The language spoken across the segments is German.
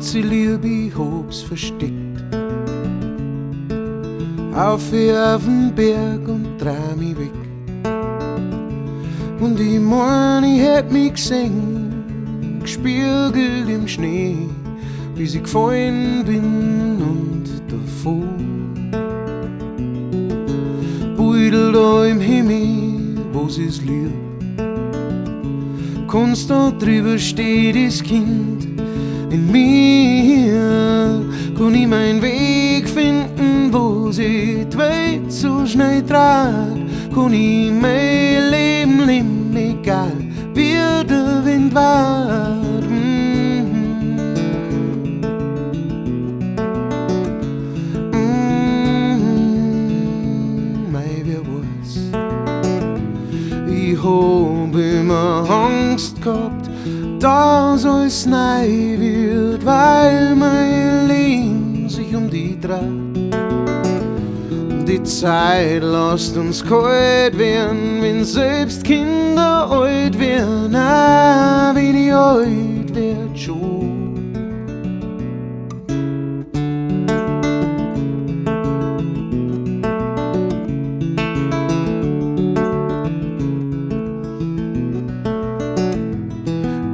ganze Liebe, ich hab's versteckt. Auf den Berg und dreh mich weg. Und ich mein, ich hätt mich gesehen, gespiegelt im Schnee, bis ich gefallen bin und davon. Beutel da im Himmel, wo's ist lieb. Kunst da drüber steht das Kind in mir. Kann ich meinen Weg finden, wo sich die Welt so schnell dreht. Kann ich mein Leben leben, egal wie der Wind weht. Mei, wer weiß. Ich hab immer Angst gehabt, dass alles neu wird, weil mein Leben sich um die dreht. Die Zeit lässt uns kalt werden, wenn selbst Kinder alt werden, ah, wenn ich alt werd schon.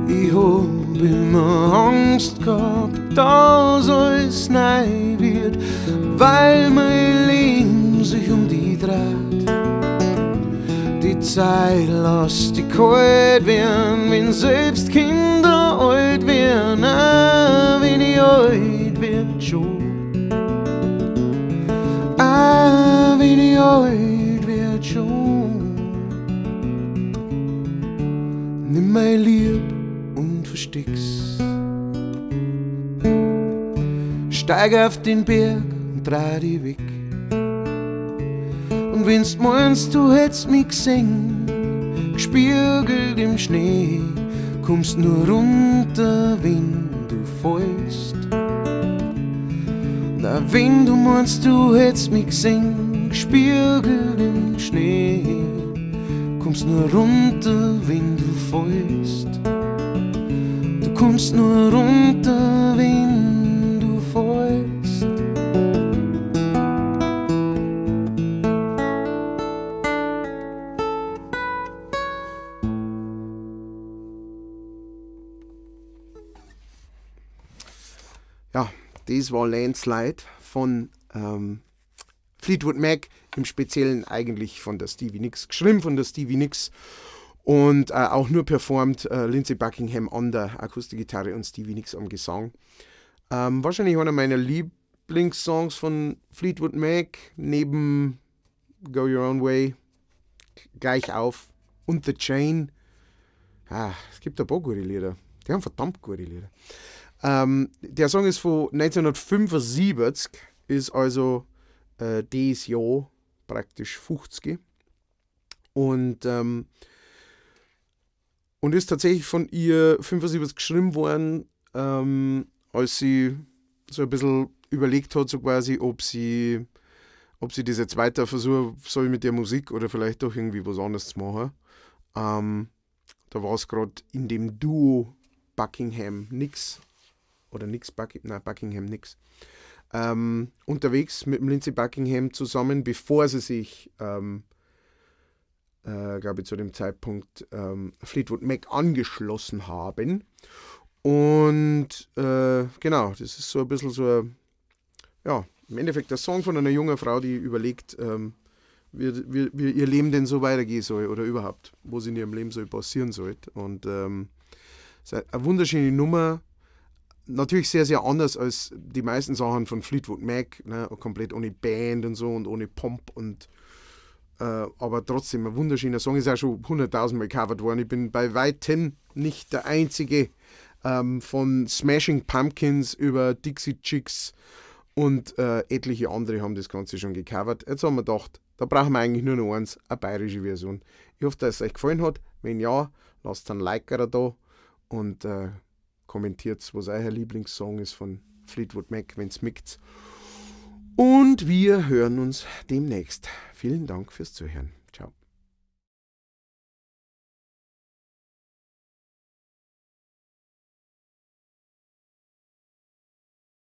Ich hab immer Angst gehabt, dass alles neu wird, weil mein Leben sich um die dreht. Die Zeit lässt die kalt werden, wenn selbst Kinder alt werden, ah, wenn ich alt werd schon. Ah, wenn ich alt werd schon. Nimm mein Lieb und versteck's. Steig auf den Berg und dreh dich weg. Und wenn's meinst, du hättest mich gesehen, gespiegelt im Schnee, kommst nur runter, wenn du fällst. Na, wenn du meinst, du hättest mich gesehen, gespiegelt im Schnee, kommst nur runter, wenn du fällst. Du kommst nur runter, wenn du fällst. Ja, das war Landslide von Fleetwood Mac, im Speziellen eigentlich von der Stevie Nicks, geschrieben von der Stevie Nicks und auch nur performt Lindsey Buckingham an der Akustikgitarre und Stevie Nicks am Gesang. Wahrscheinlich einer meiner Lieblingssongs von Fleetwood Mac, neben Go Your Own Way, gleich auf, und The Chain. Es gibt ein paar gute Lieder, die haben verdammt gute Lieder. Der Song ist von 1975, ist also dieses Jahr praktisch 50. Und ist tatsächlich von ihr 75 geschrieben worden, als sie so ein bisschen überlegt hat, so quasi, ob sie das jetzt weiter versuchen soll mit der Musik oder vielleicht doch irgendwie was anderes zu machen. Da war es gerade in dem Duo Buckingham-Nicks oder Buckingham-Nicks unterwegs mit dem Lindsey Buckingham zusammen, bevor sie sich, glaube ich, zu dem Zeitpunkt Fleetwood Mac angeschlossen haben. Und genau, das ist so ein bisschen so, ja, im Endeffekt der Song von einer jungen Frau, die überlegt, wie ihr Leben denn so weitergehen soll oder überhaupt, was in ihrem Leben so passieren soll. Und es ist eine wunderschöne Nummer. Natürlich sehr, sehr anders als die meisten Sachen von Fleetwood Mac, ne? Komplett ohne Band und so und ohne Pomp und aber trotzdem ein wunderschöner Song, ist auch schon 100.000 Mal gecovert worden. Ich bin bei weitem nicht der Einzige, von Smashing Pumpkins über Dixie Chicks und etliche andere haben das Ganze schon gecovert. Jetzt haben wir gedacht, da brauchen wir eigentlich nur noch eins, eine bayerische Version. Ich hoffe, dass es euch gefallen hat. Wenn ja, lasst einen Like da und kommentiert, was euer Lieblingssong ist von Fleetwood Mac, wenn es mickt. Und wir hören uns demnächst. Vielen Dank fürs Zuhören. Ciao.